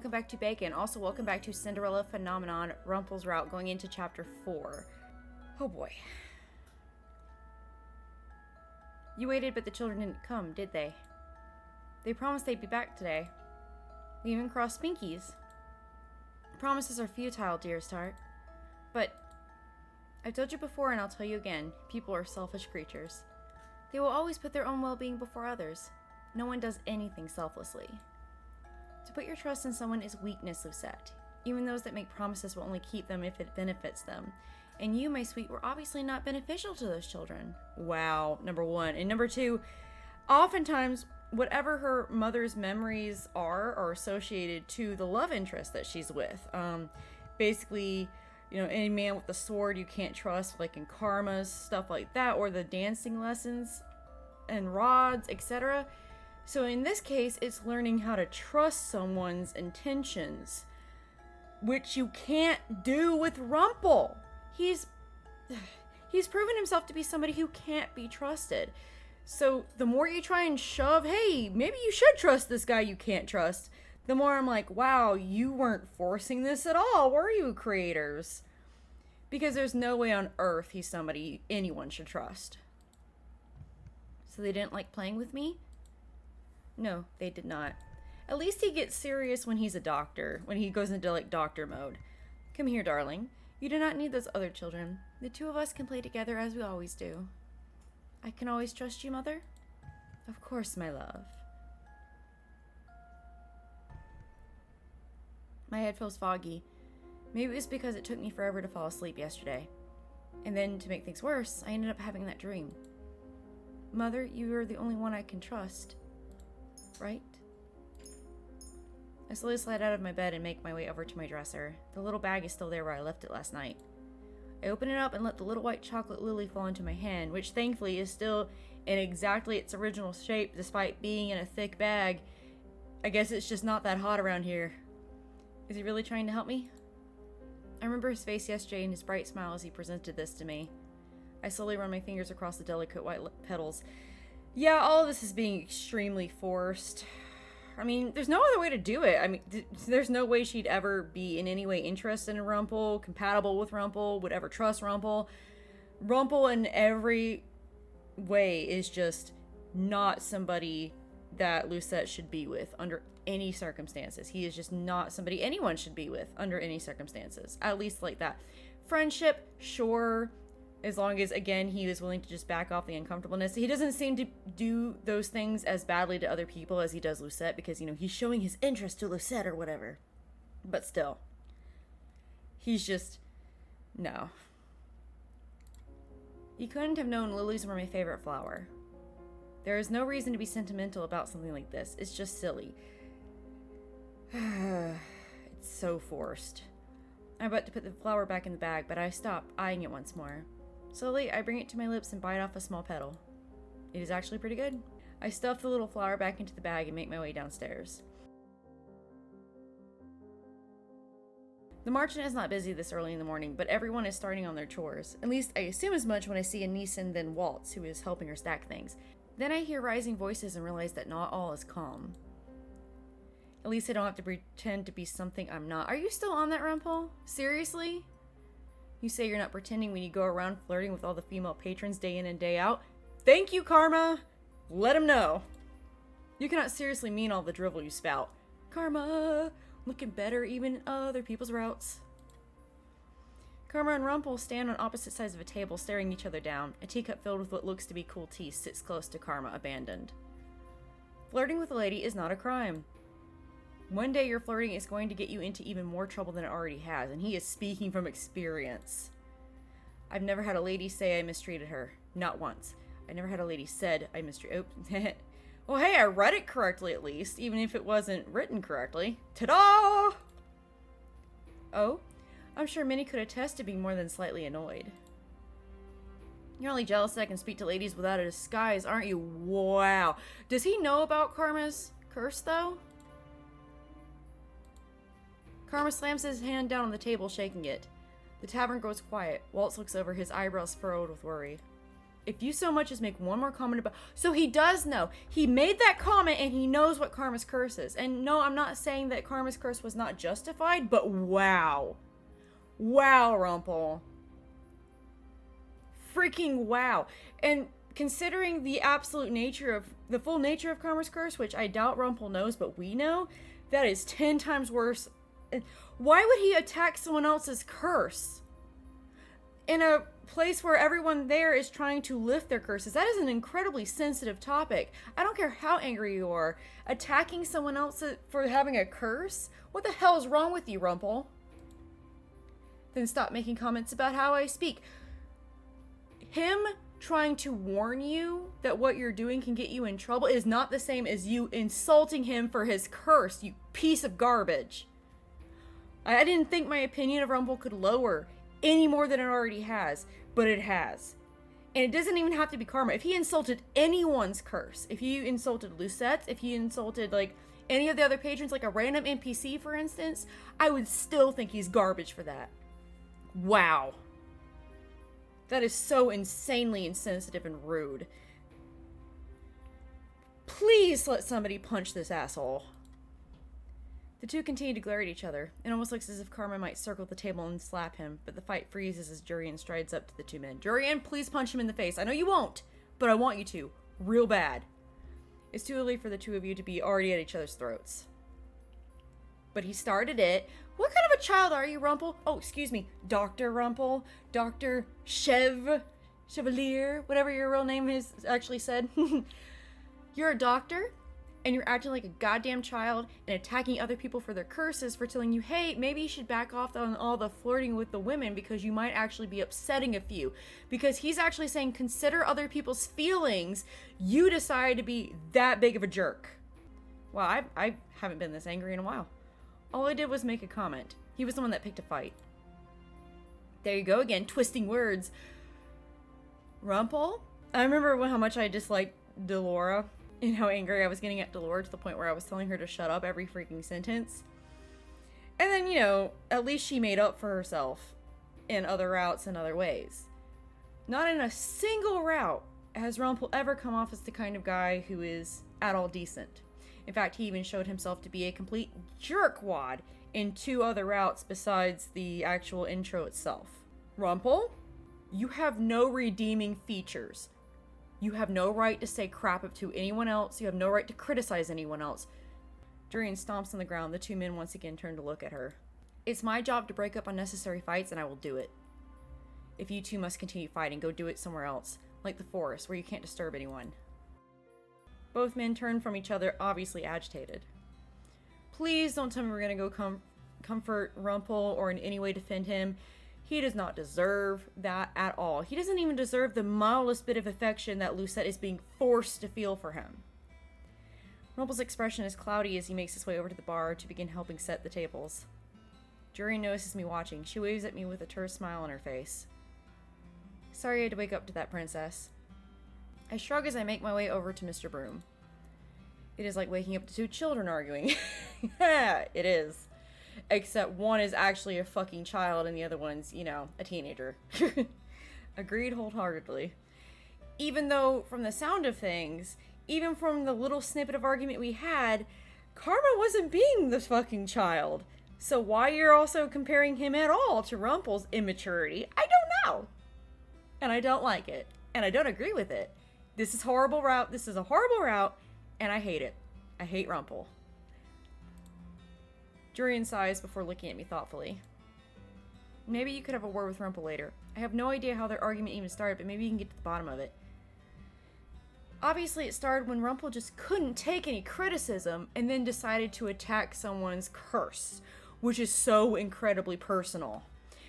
welcome back to Bacon. Also, welcome back to Cinderella Phenomenon, Rumpel's Route, going into Chapter 4. Oh boy. You waited, but the children didn't come, did they? They promised they'd be back today. We even crossed Pinkies. Promises are futile, dearest heart. But I've told you before and I'll tell you again, people are selfish creatures. They will always put their own well-being before others. No one does anything selflessly. To put your trust in someone is weakness, Lucette. Even those that make promises will only keep them if it benefits them. And you, my sweet, were obviously not beneficial to those children. Wow, number one. And number two, oftentimes, whatever her mother's memories are associated to the love interest that she's with. Basically, you know, any man with a sword you can't trust, like in Karma's, stuff like that, or the dancing lessons and rods, etc. So in this case, it's learning how to trust someone's intentions, which you can't do with Rumpel. He's proven himself to be somebody who can't be trusted. So the more you try and shove, hey, maybe you should trust this guy you can't trust, the more I'm like, wow, you weren't forcing this at all, were you, creators? Because there's no way on earth he's somebody anyone should trust. So they didn't like playing with me? No, they did not. At least he gets serious when he's a doctor, when he goes into like doctor mode. Come here, darling. You do not need those other children. The two of us can play together as we always do. I can always trust you, Mother? Of course, my love. My head feels foggy. Maybe it was because it took me forever to fall asleep yesterday. And then, to make things worse, I ended up having that dream. Mother, you are the only one I can trust. Right? I slowly slide out of my bed and make my way over to my dresser. The little bag is still there where I left it last night. I open it up and let the little white chocolate lily fall into my hand, which thankfully is still in exactly its original shape despite being in a thick bag. I guess it's just not that hot around here. Is he really trying to help me? I remember his face yesterday and his bright smile as he presented this to me. I slowly run my fingers across the delicate white petals. Yeah, all of this is being extremely forced. I mean, there's no other way to do it. I mean, there's no way she'd ever be in any way interested in Rumpel, compatible with Rumpel, would ever trust Rumpel. Rumpel in every way is just not somebody that Lucette should be with under any circumstances. He is just not somebody anyone should be with under any circumstances. At least like that. Friendship, sure. As long as, again, he is willing to just back off the uncomfortableness. He doesn't seem to do those things as badly to other people as he does Lucette because, you know, he's showing his interest to Lucette or whatever. But still. He's just... no. You couldn't have known lilies were my favorite flower. There is no reason to be sentimental about something like this. It's just silly. It's so forced. I'm about to put the flower back in the bag, but I stop, eyeing it once more. Slowly, I bring it to my lips and bite off a small petal. It is actually pretty good. I stuff the little flower back into the bag and make my way downstairs. The marchand is not busy this early in the morning, but everyone is starting on their chores. At least I assume as much when I see Anissa and then Waltz, who is helping her stack things. Then I hear rising voices and realize that not all is calm. At least I don't have to pretend to be something I'm not. Are you still on that, Rumpel? Seriously? You say you're not pretending when you go around flirting with all the female patrons day in and day out? Thank you, Karma! Let him know. You cannot seriously mean all the drivel you spout. Karma! Looking better even in other people's routes. Karma and Rumpel stand on opposite sides of a table staring each other down. A teacup filled with what looks to be cool tea sits close to Karma, abandoned. Flirting with a lady is not a crime. One day your flirting is going to get you into even more trouble than it already has, and he is speaking from experience. I've never had a lady say I mistreated her. Not once. I never had a lady said I mistreated... Oh, well, hey, I read it correctly at least, even if it wasn't written correctly. Ta-da! Oh? I'm sure many could attest to being more than slightly annoyed. You're only jealous that I can speak to ladies without a disguise, aren't you? Wow. Does he know about Karma's curse, though? Karma slams his hand down on the table, shaking it. The tavern grows quiet. Waltz looks over, his eyebrows furrowed with worry. if you so much as make one more comment about... So he does know. He made that comment and he knows what Karma's curse is. And no, I'm not saying that Karma's curse was not justified, but wow. Wow, Rumpel. Freaking wow. And considering the absolute nature of... the full nature of Karma's curse, which I doubt Rumpel knows, but we know, that is 10 times worse. Why would he attack someone else's curse? In a place where everyone there is trying to lift their curses. That is an incredibly sensitive topic. I don't care how angry you are. Attacking someone else for having a curse? What the hell is wrong with you, Rumpel? Then stop making comments about how I speak. Him trying to warn you that what you're doing can get you in trouble is not the same as you insulting him for his curse, you piece of garbage. I didn't think my opinion of Rumpel could lower any more than it already has, but it has. And it doesn't even have to be Karma. If he insulted anyone's curse, if he insulted Lucettes, if he insulted, like, any of the other patrons, like a random NPC, for instance, I would still think he's garbage for that. Wow. That is so insanely insensitive and rude. Please let somebody punch this asshole. The two continue to glare at each other. It almost looks as if Karma might circle the table and slap him, but the fight freezes as Jurian strides up to the two men. Jurian, please punch him in the face. I know you won't, but I want you to. Real bad. It's too early for the two of you to be already at each other's throats. But he started it. What kind of a child are you, Rumpel? Oh, excuse me. Dr. Rumpel. Dr. Chevalier. Whatever your real name is actually said. You're a doctor? And you're acting like a goddamn child and attacking other people for their curses for telling you, hey, maybe you should back off on all the flirting with the women because you might actually be upsetting a few. Because he's actually saying, consider other people's feelings. You decide to be that big of a jerk. Well, I haven't been this angry in a while. All I did was make a comment. He was the one that picked a fight. There you go again, twisting words. Rumpel? I remember how much I disliked Delora. And how angry I was getting at Delora to the point where I was telling her to shut up every freaking sentence. And then, you know, at least she made up for herself in other routes and other ways. Not in a single route has Rumpel ever come off as the kind of guy who is at all decent. In fact, he even showed himself to be a complete jerkwad in 2 other routes besides the actual intro itself. Rumpel, you have no redeeming features. You have no right to say crap up to anyone else. You have no right to criticize anyone else. Durian stomps on the ground. The two men once again turn to look at her. It's my job to break up unnecessary fights, and I will do it. If you two must continue fighting, go do it somewhere else, like the forest, where you can't disturb anyone. Both men turn from each other, obviously agitated. Please don't tell me we're gonna go comfort Rumpel or in any way defend him. He does not deserve that at all. He doesn't even deserve the mildest bit of affection that Lucette is being forced to feel for him. Rumpel's expression is cloudy as he makes his way over to the bar to begin helping set the tables. Jurian notices me watching. She waves at me with a terse smile on her face. Sorry I had to wake up to that, princess. I shrug as I make my way over to Mr. Broom. It is like waking up to 2 children arguing. Yeah, it is. Except one is actually a fucking child and the other one's, you know, a teenager. Agreed wholeheartedly. Even though, from the sound of things, even from the little snippet of argument we had, Karma wasn't being the fucking child. So why you're also comparing him at all to Rumpel's immaturity, I don't know. And I don't like it. And I don't agree with it. This is horrible route. This is a horrible route. And I hate it. I hate Rumpel. Jurian sighs before looking at me thoughtfully. Maybe you could have a word with Rumpel later. I have no idea how their argument even started, but maybe you can get to the bottom of it. Obviously, it started when Rumpel just couldn't take any criticism and then decided to attack someone's curse, which is so incredibly personal.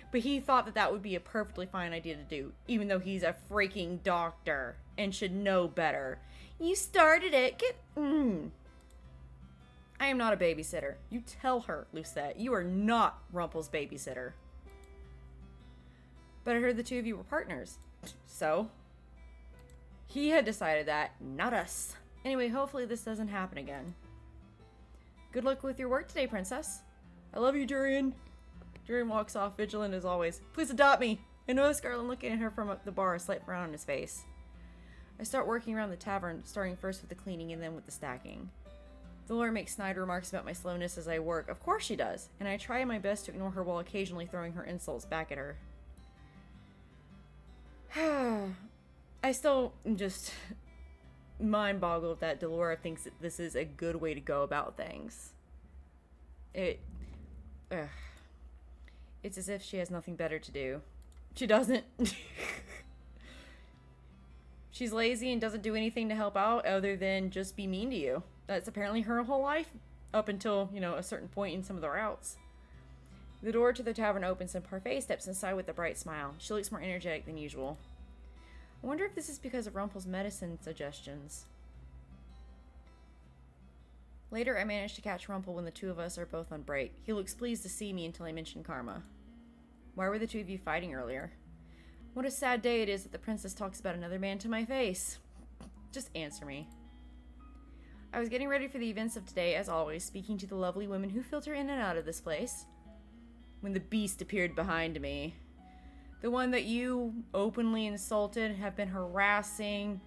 But he thought that that would be a perfectly fine idea to do, even though he's a freaking doctor and should know better. You started it. I am not a babysitter. You tell her, Lucette. You are not Rumpel's babysitter. But I heard the two of you were partners. So? He had decided that, not us. Anyway, hopefully this doesn't happen again. Good luck with your work today, princess. I love you, Jurian. Jurian walks off, vigilant as always. Please adopt me. I noticed Garland looking at her from up the bar, a slight frown on his face. I start working around the tavern, starting first with the cleaning and then with the stacking. Dolores makes snide remarks about my slowness as I work. Of course she does, and I try my best to ignore her while occasionally throwing her insults back at her. I still am just mind-boggled that Dolores thinks that this is a good way to go about things. It's as if she has nothing better to do. She doesn't. She's lazy and doesn't do anything to help out other than just be mean to you. That's apparently her whole life up until, you know, a certain point in some of the routes. The door to the tavern opens and Parfait steps inside with a bright smile. She looks more energetic than usual. I wonder if this is because of Rumpel's medicine suggestions. Later, I manage to catch Rumpel when the two of us are both on break. He looks pleased to see me until I mention Karma. Why were the two of you fighting earlier? What a sad day it is that the princess talks about another man to my face. Just answer me. I was getting ready for the events of today, as always, speaking to the lovely women who filter in and out of this place, when the beast appeared behind me. The one that you openly insulted, have been harassing,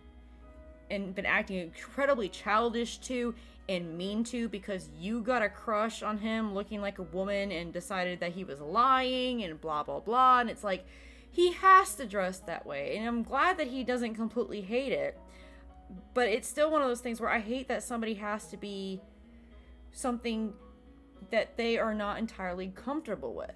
and been acting incredibly childish to and mean to because you got a crush on him looking like a woman and decided that he was lying and blah blah blah. And it's like, he has to dress that way, and I'm glad that he doesn't completely hate it, but it's still one of those things where I hate that somebody has to be something that they are not entirely comfortable with,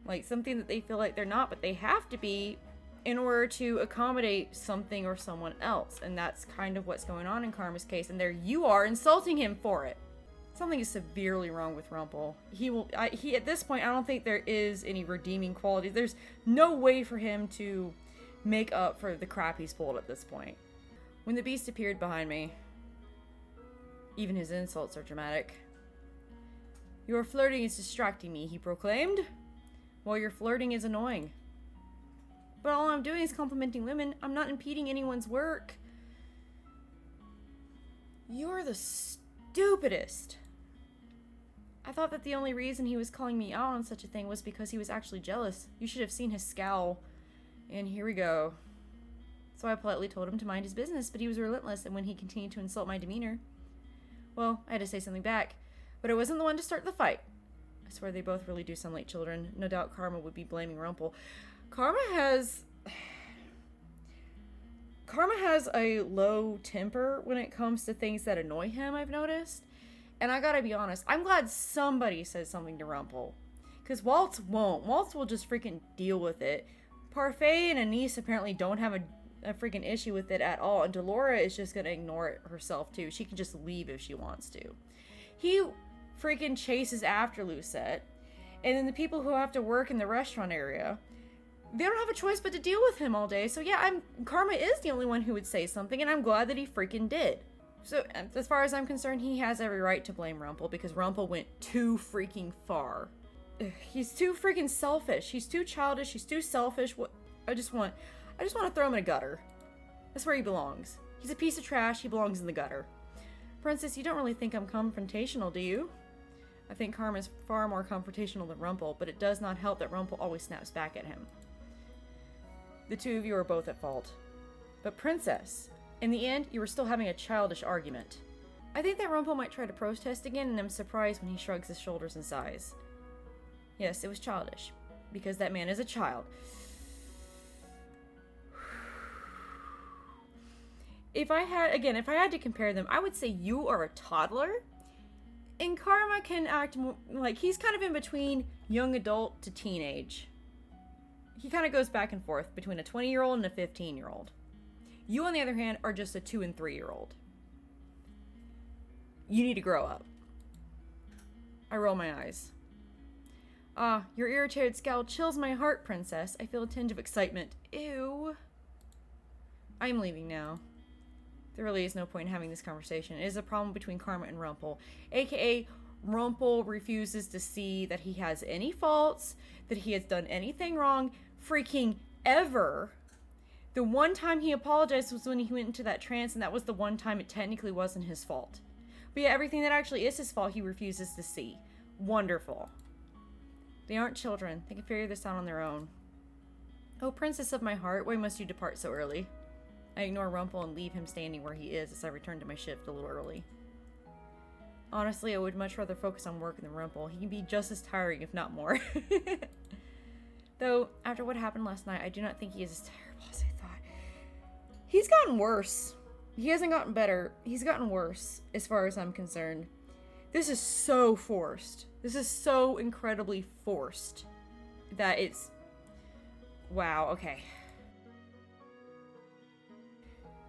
like something that they feel like they're not, but they have to be in order to accommodate something or someone else. And that's kind of what's going on in Karma's case, and there you are insulting him for it. Something is severely wrong with Rumpel. He at this point, I don't think there is any redeeming quality. There's no way for him to make up for the crap he's pulled at this point. When the beast appeared behind me, even his insults are dramatic. Your flirting is distracting me, he proclaimed. Well, your flirting is annoying. But all I'm doing is complimenting women. I'm not impeding anyone's work. You're the stupidest. I thought that the only reason he was calling me out on such a thing was because he was actually jealous. You should have seen his scowl. And here we go. So I politely told him to mind his business, but he was relentless, and when he continued to insult my demeanor, well, I had to say something back. But I wasn't the one to start the fight. I swear they both really do sound like children. No doubt Karma would be blaming Rumpel. Karma has a low temper when it comes to things that annoy him, I've noticed. And I gotta be honest, I'm glad somebody says something to Rumpel. Because Waltz won't. Waltz will just freaking deal with it. Parfait and Anise apparently don't have a freaking issue with it at all. And Dolores is just gonna ignore it herself too. She can just leave if she wants to. He freaking chases after Lucette. And then the people who have to work in the restaurant area, they don't have a choice but to deal with him all day. So yeah, Karma is the only one who would say something, and I'm glad that he freaking did. So as far as I'm concerned, he has every right to blame Rumpel, because Rumpel went too freaking far. He's too freaking selfish. He's too childish. He's too selfish. What? I just want to throw him in a gutter. That's where he belongs. He's a piece of trash. He belongs in the gutter. Princess, you don't really think I'm confrontational, do you? I think Karma's far more confrontational than Rumpel, but it does not help that Rumpel always snaps back at him. The two of you are both at fault. But Princess, in the end, you were still having a childish argument. I think that Rumpel might try to protest again, and I'm surprised when he shrugs his shoulders and sighs. Yes, it was childish, because that man is a child. If I had to compare them, I would say you are a toddler, and Karma can act more, like he's kind of in between young adult to teenage. He kind of goes back and forth between a 20-year-old and a 15-year-old. You, on the other hand, are just a 2- and 3-year-old. You need to grow up. I roll my eyes. Ah, your irritated scowl chills my heart, Princess. I feel a tinge of excitement. Ew. I'm leaving now. There really is no point in having this conversation. It is a problem between Karma and Rumpel. AKA, Rumpel refuses to see that he has any faults, that he has done anything wrong, freaking ever. The one time he apologized was when he went into that trance, and that was the one time it technically wasn't his fault. But yeah, everything that actually is his fault, he refuses to see. Wonderful. They aren't children. They can figure this out on their own. Oh, princess of my heart, why must you depart so early? I ignore Rumpel and leave him standing where he is as I return to my shift a little early. Honestly, I would much rather focus on work than Rumpel. He can be just as tiring, if not more. Though, after what happened last night, I do not think he is as terrible as I thought. He's gotten worse. He hasn't gotten better. He's gotten worse, as far as I'm concerned. This is so forced. This is so incredibly forced that it's... Wow, okay.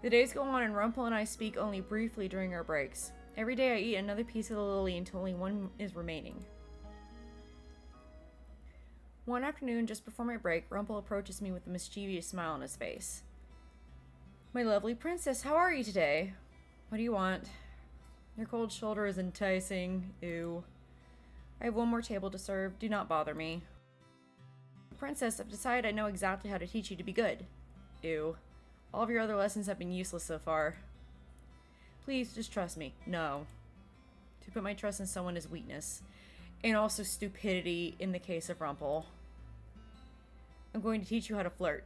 The days go on and Rumpel and I speak only briefly during our breaks. Every day I eat another piece of the lily until only one is remaining. One afternoon, just before my break, Rumpel approaches me with a mischievous smile on his face. My lovely princess, how are you today? What do you want? Your cold shoulder is enticing. Ew. I have one more table to serve. Do not bother me. Princess, I've decided I know exactly how to teach you to be good. Ew. All of your other lessons have been useless so far. Please, just trust me. No. To put my trust in someone is weakness. And also stupidity in the case of Rumpel. I'm going to teach you how to flirt.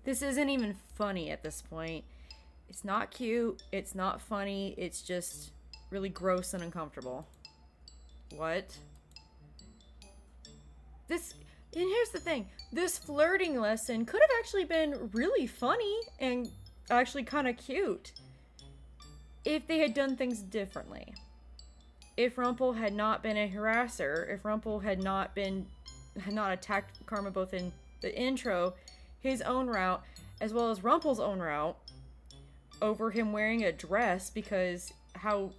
This isn't even funny at this point. It's not cute. It's not funny. It's just really gross and uncomfortable. What? And here's the thing. This flirting lesson could have actually been really funny and actually kind of cute if they had done things differently. If Rumpel had not been a harasser, if Rumpel had not attacked Karma both in the intro, his own route, as well as Rumpel's own route, over him wearing a dress, because how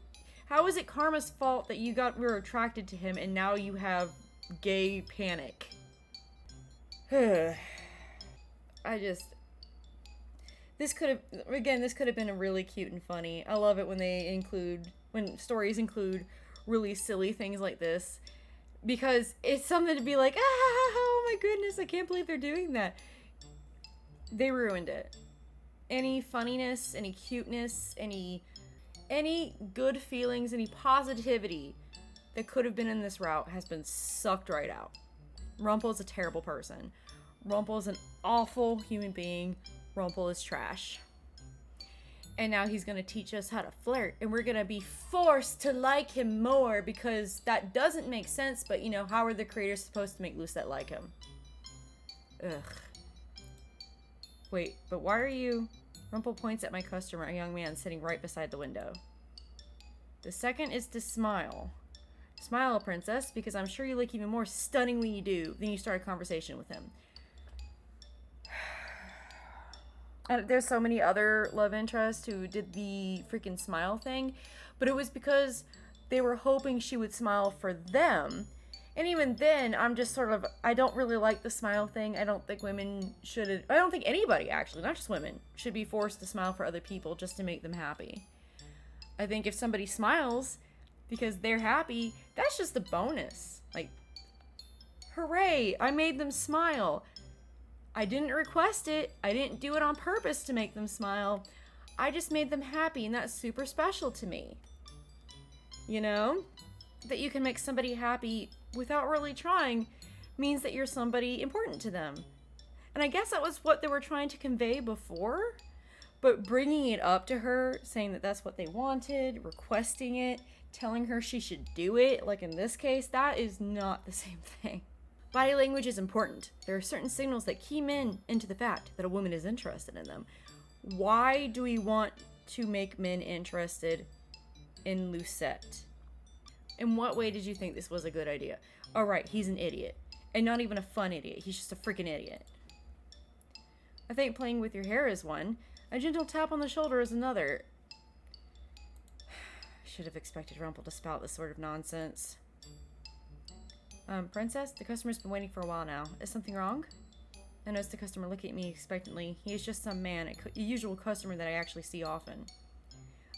is it Karma's fault that you were attracted to him and now you have gay panic? This could have been a really cute and funny. I love it when stories include really silly things like this, because it's something to be like, oh my goodness, I can't believe they're doing that. They ruined it. Any funniness, any cuteness, any good feelings, any positivity that could have been in this route has been sucked right out. Rumpel is a terrible person. Rumpel is an awful human being. Rumpel is trash. And now he's gonna teach us how to flirt, and we're gonna be forced to like him more because that doesn't make sense, but you know, how are the creators supposed to make Lucette like him? Ugh. Wait, but why are you... Rumpel points at my customer, a young man sitting right beside the window. The second is to smile. Smile, princess, because I'm sure you look even more stunning when you do than you start a conversation with him. There's so many other love interests who did the freaking smile thing, but it was because they were hoping she would smile for them. And even then, I'm just sort of, I don't really like the smile thing. I don't think women should, I don't think anybody actually, not just women, should be forced to smile for other people just to make them happy. I think if somebody smiles because they're happy, that's just a bonus. Like, hooray, I made them smile. I didn't request it. I didn't do it on purpose to make them smile. I just made them happy, and that's super special to me. You know? That you can make somebody happy without really trying means that you're somebody important to them. And I guess that was what they were trying to convey before, but bringing it up to her, saying that that's what they wanted, requesting it, telling her she should do it, like in this case, that is not the same thing. Body language is important. There are certain signals that key men into the fact that a woman is interested in them. Why do we want to make men interested in Lucette? In what way did you think this was a good idea? Oh, right, he's an idiot. And not even a fun idiot. He's just a freaking idiot. I think playing with your hair is one. A gentle tap on the shoulder is another. I should have expected Rumpel to spout this sort of nonsense. Princess, the customer's been waiting for a while now. Is something wrong? I noticed the customer looking at me expectantly. He is just some man, a usual customer that I actually see often.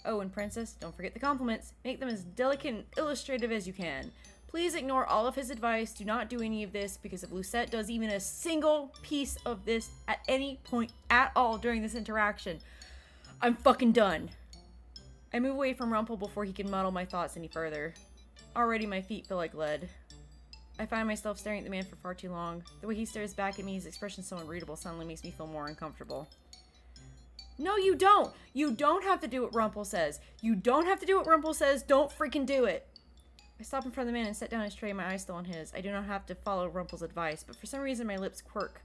Oh, and Princess, don't forget the compliments. Make them as delicate and illustrative as you can. Please ignore all of his advice. Do not do any of this, because if Lucette does even a single piece of this at any point at all during this interaction, I'm fucking done. I move away from Rumpel before he can muddle my thoughts any further. Already my feet feel like lead. I find myself staring at the man for far too long. The way he stares back at me, his expression so unreadable, suddenly makes me feel more uncomfortable. No, you don't. You don't have to do what Rumpel says. You don't have to do what Rumpel says. Don't freaking do it. I stop in front of the man and set down his tray, my eyes still on his. I do not have to follow Rumpel's advice, but for some reason my lips quirk.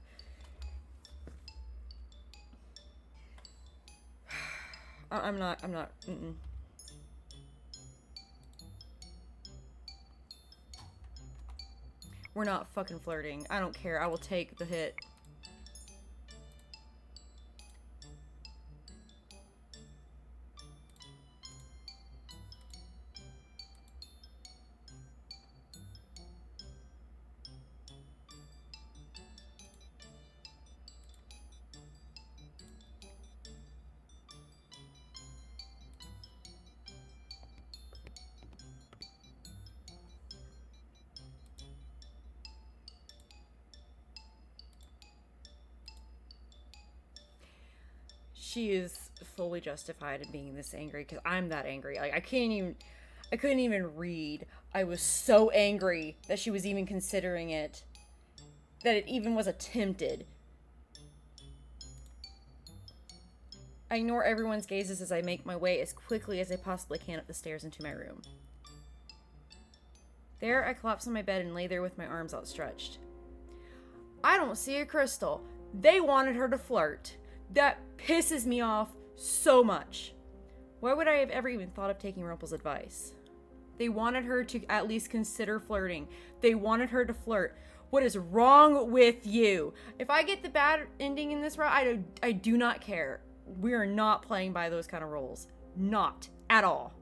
I'm not. We're not fucking flirting. I don't care. I will take the hit. She is fully justified in being this angry because I'm that angry. Like I couldn't even read. I was so angry that she was even considering it. That it even was attempted. I ignore everyone's gazes as I make my way as quickly as I possibly can up the stairs into my room. There, I collapse on my bed and lay there with my arms outstretched. I don't see a crystal. They wanted her to flirt. That pisses me off so much. Why would I have ever even thought of taking Rumpel's advice? They wanted her to at least consider flirting. They wanted her to flirt. What is wrong with you? If I get the bad ending in this route, I do not care. We are not playing by those kind of rules. Not at all.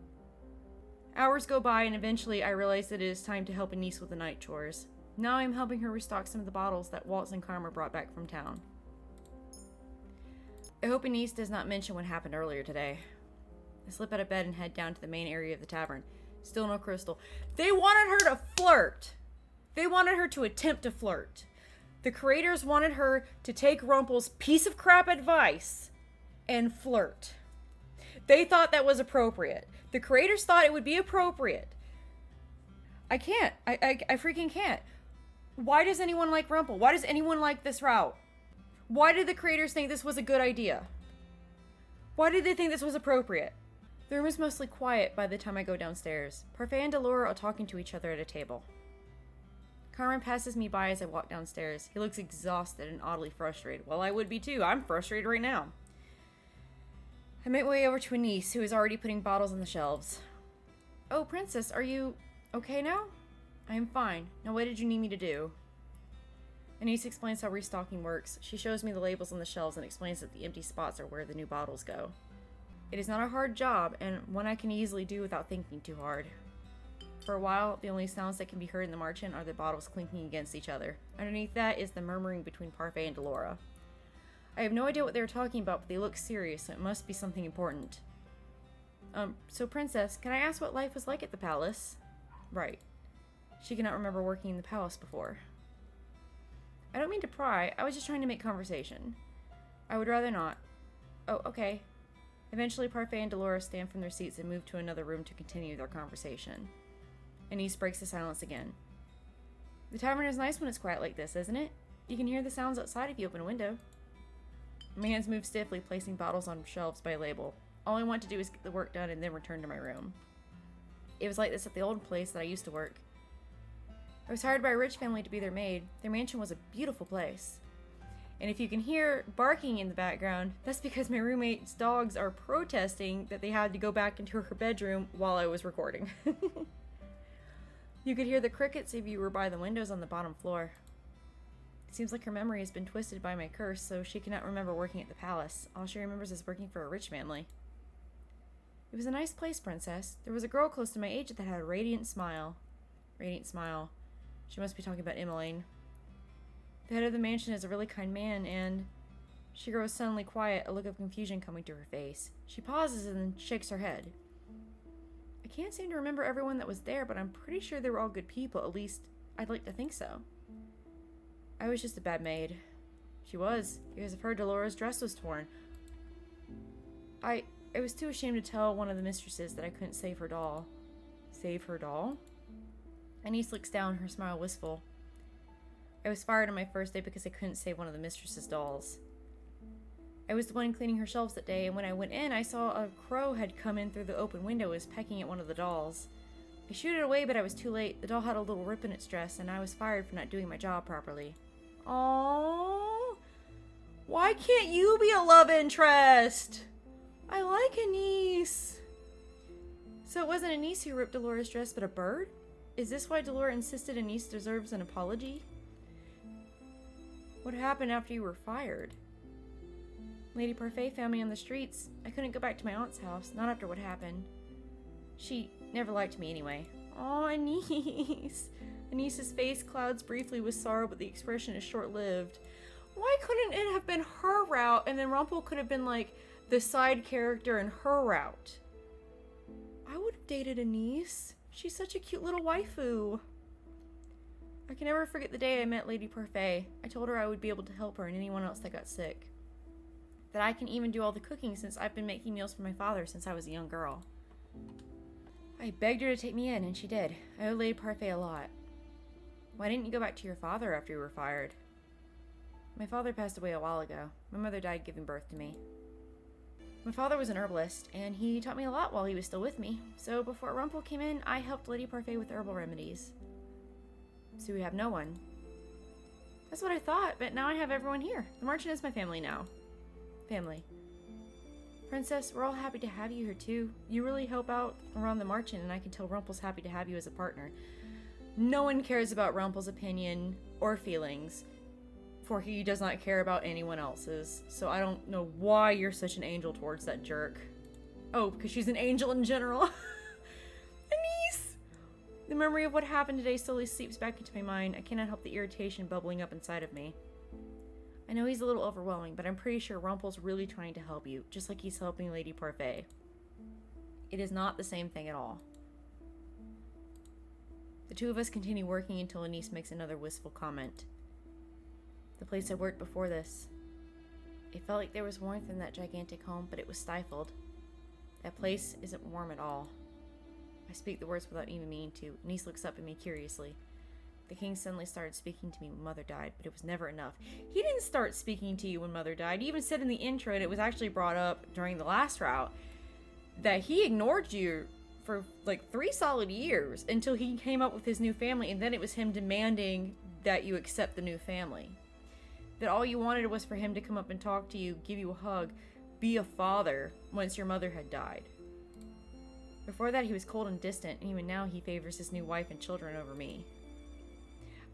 Hours go by and eventually I realize that it is time to help Anise with the night chores. Now I'm helping her restock some of the bottles that Waltz and Karma brought back from town. I hope Anise does not mention what happened earlier today. I slip out of bed and head down to the main area of the tavern. Still no crystal. They wanted her to flirt. They wanted her to attempt to flirt. The creators wanted her to take Rumpel's piece of crap advice and flirt. They thought that was appropriate. The creators thought it would be appropriate. I can't. I freaking can't. Why does anyone like Rumpel? Why does anyone like this route? Why did the creators think this was a good idea? Why did they think this was appropriate? The room is mostly quiet by the time I go downstairs. Parfait and Delora are talking to each other at a table. Carmen passes me by as I walk downstairs. He looks exhausted and oddly frustrated. Well, I would be too. I'm frustrated right now. I make my way over to Anise, who is already putting bottles on the shelves. Oh, Princess, are you okay now? I am fine. Now what did you need me to do? Anise explains how restocking works. She shows me the labels on the shelves and explains that the empty spots are where the new bottles go. It is not a hard job, and one I can easily do without thinking too hard. For a while, the only sounds that can be heard in the marchand are the bottles clinking against each other. Underneath that is the murmuring between Parfait and Delora. I have no idea what they are talking about, but they look serious, so it must be something important. So Princess, can I ask what life was like at the palace? Right. She cannot remember working in the palace before. I don't mean to pry, I was just trying to make conversation. I would rather not. Oh, okay. Eventually, Parfait and Delora stand from their seats and move to another room to continue their conversation. Anise breaks the silence again. The tavern is nice when it's quiet like this, isn't it? You can hear the sounds outside if you open a window. My hands move stiffly, placing bottles on shelves by label. All I want to do is get the work done and then return to my room. It was like this at the old place that I used to work. I was hired by a rich family to be their maid. Their mansion was a beautiful place. And if you can hear barking in the background, that's because my roommate's dogs are protesting that they had to go back into her bedroom while I was recording. You could hear the crickets if you were by the windows on the bottom floor. It seems like her memory has been twisted by my curse, so she cannot remember working at the palace. All she remembers is working for a rich family. It was a nice place, Princess. There was a girl close to my age that had a radiant smile. Radiant smile. She must be talking about Emmeline. The head of the mansion is a really kind man, and... She grows suddenly quiet, a look of confusion coming to her face. She pauses and then shakes her head. I can't seem to remember everyone that was there, but I'm pretty sure they were all good people. At least, I'd like to think so. I was just a bad maid. She was. You guys have heard Delora's dress was torn. I was too ashamed to tell one of the mistresses that I couldn't save her doll. Save her doll? Anise looks down, her smile wistful. I was fired on my first day because I couldn't save one of the mistress's dolls. I was the one cleaning her shelves that day, and when I went in, I saw a crow had come in through the open window and was pecking at one of the dolls. I shooed it away, but I was too late. The doll had a little rip in its dress, and I was fired for not doing my job properly. Aww. Why can't you be a love interest? I like Anise. So it wasn't Anise who ripped Dolores' dress, but a bird? Is this why Dolores insisted Anise deserves an apology? What happened after you were fired? Lady Parfait found me on the streets. I couldn't go back to my aunt's house, not after what happened. She never liked me anyway. Aw, Anise. Anise's face clouds briefly with sorrow, but the expression is short-lived. Why couldn't it have been her route, and then Rumpel could have been like the side character in her route? I would have dated Anise. She's such a cute little waifu. I can never forget the day I met Lady Parfait. I told her I would be able to help her and anyone else that got sick. That I can even do all the cooking since I've been making meals for my father since I was a young girl. I begged her to take me in, and she did. I owe Lady Parfait a lot. Why didn't you go back to your father after you were fired? My father passed away a while ago. My mother died giving birth to me. My father was an herbalist, and he taught me a lot while he was still with me. So before Rumpel came in, I helped Lady Parfait with herbal remedies. So we have no one. That's what I thought, but now I have everyone here. The merchant is my family now. Family. Princess, we're all happy to have you here too. You really help out around the merchant, and I can tell Rumpel's happy to have you as a partner. No one cares about Rumpel's opinion or feelings, for he does not care about anyone else's. So I don't know why you're such an angel towards that jerk. Oh, because she's an angel in general. Anise! The memory of what happened today slowly seeps back into my mind. I cannot help the irritation bubbling up inside of me. I know he's a little overwhelming, but I'm pretty sure Rumpel's really trying to help you, just like he's helping Lady Parfait. It is not the same thing at all. The two of us continue working until Anise makes another wistful comment. The place I worked before this. It felt like there was warmth in that gigantic home, but it was stifled. That place isn't warm at all. I speak the words without even meaning to. Anise looks up at me curiously. The king suddenly started speaking to me when Mother died, but it was never enough. He didn't start speaking to you when Mother died. He even said in the intro, and it was actually brought up during the last route, that he ignored you for like 3 solid years until he came up with his new family, and then it was him demanding that you accept the new family. That all you wanted was for him to come up and talk to you, give you a hug, be a father once your mother had died. Before that, he was cold and distant, and even now he favors his new wife and children over me.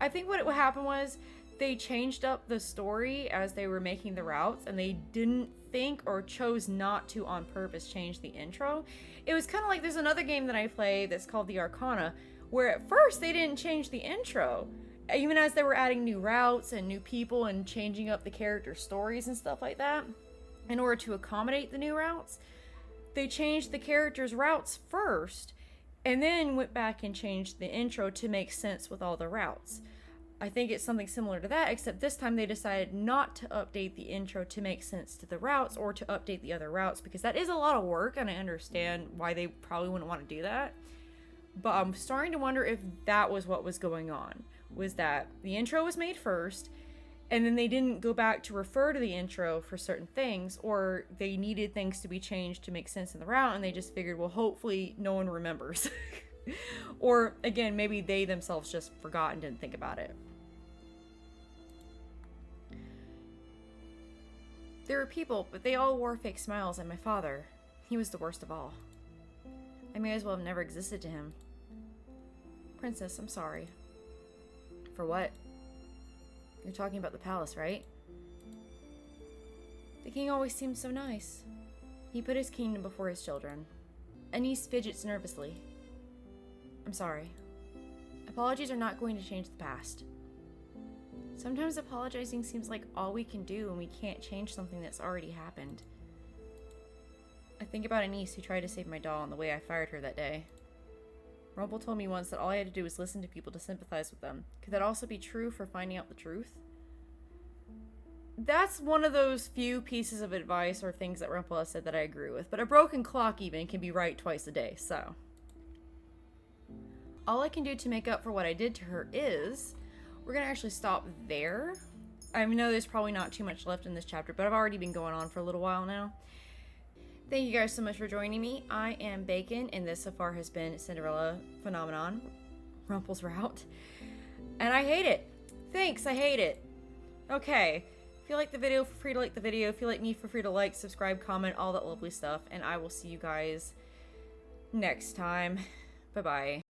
I think what happened was they changed up the story as they were making the routes, and they didn't think or chose not to on purpose change the intro. It was kind of like there's another game that I play that's called the Arcana, where at first they didn't change the intro. Even as they were adding new routes and new people and changing up the character stories and stuff like that, in order to accommodate the new routes, they changed the characters' routes first, and then went back and changed the intro to make sense with all the routes. I think it's something similar to that, except this time they decided not to update the intro to make sense to the routes or to update the other routes, because that is a lot of work, and I understand why they probably wouldn't want to do that. But I'm starting to wonder if that was what was going on. Was that the intro was made first, and then they didn't go back to refer to the intro for certain things, or they needed things to be changed to make sense in the route, and they just figured, well, hopefully no one remembers. Or, again, maybe they themselves just forgot and didn't think about it. There were people, but they all wore fake smiles, and my father, he was the worst of all. I may as well have never existed to him. Princess, I'm sorry. For what? You're talking about the palace, right? The king always seemed so nice. He put his kingdom before his children. Anise fidgets nervously. I'm sorry. Apologies are not going to change the past. Sometimes apologizing seems like all we can do when we can't change something that's already happened. I think about Anise who tried to save my doll and the way I fired her that day. Rumpel told me once that all I had to do was listen to people to sympathize with them. Could that also be true for finding out the truth? That's one of those few pieces of advice or things that Rumpel has said that I agree with, but a broken clock even can be right twice a day, so. All I can do to make up for what I did to her is, we're gonna actually stop there, I know there's probably not too much left in this chapter, but I've already been going on for a little while now. Thank you guys so much for joining me. I am Bacon, and this so far has been Cinderella Phenomenon, Rumpel's Route. And I hate it. Thanks, I hate it. Okay. If you like the video, feel free to like the video. If you like me, feel free to like, subscribe, comment, all that lovely stuff. And I will see you guys next time. Bye-bye.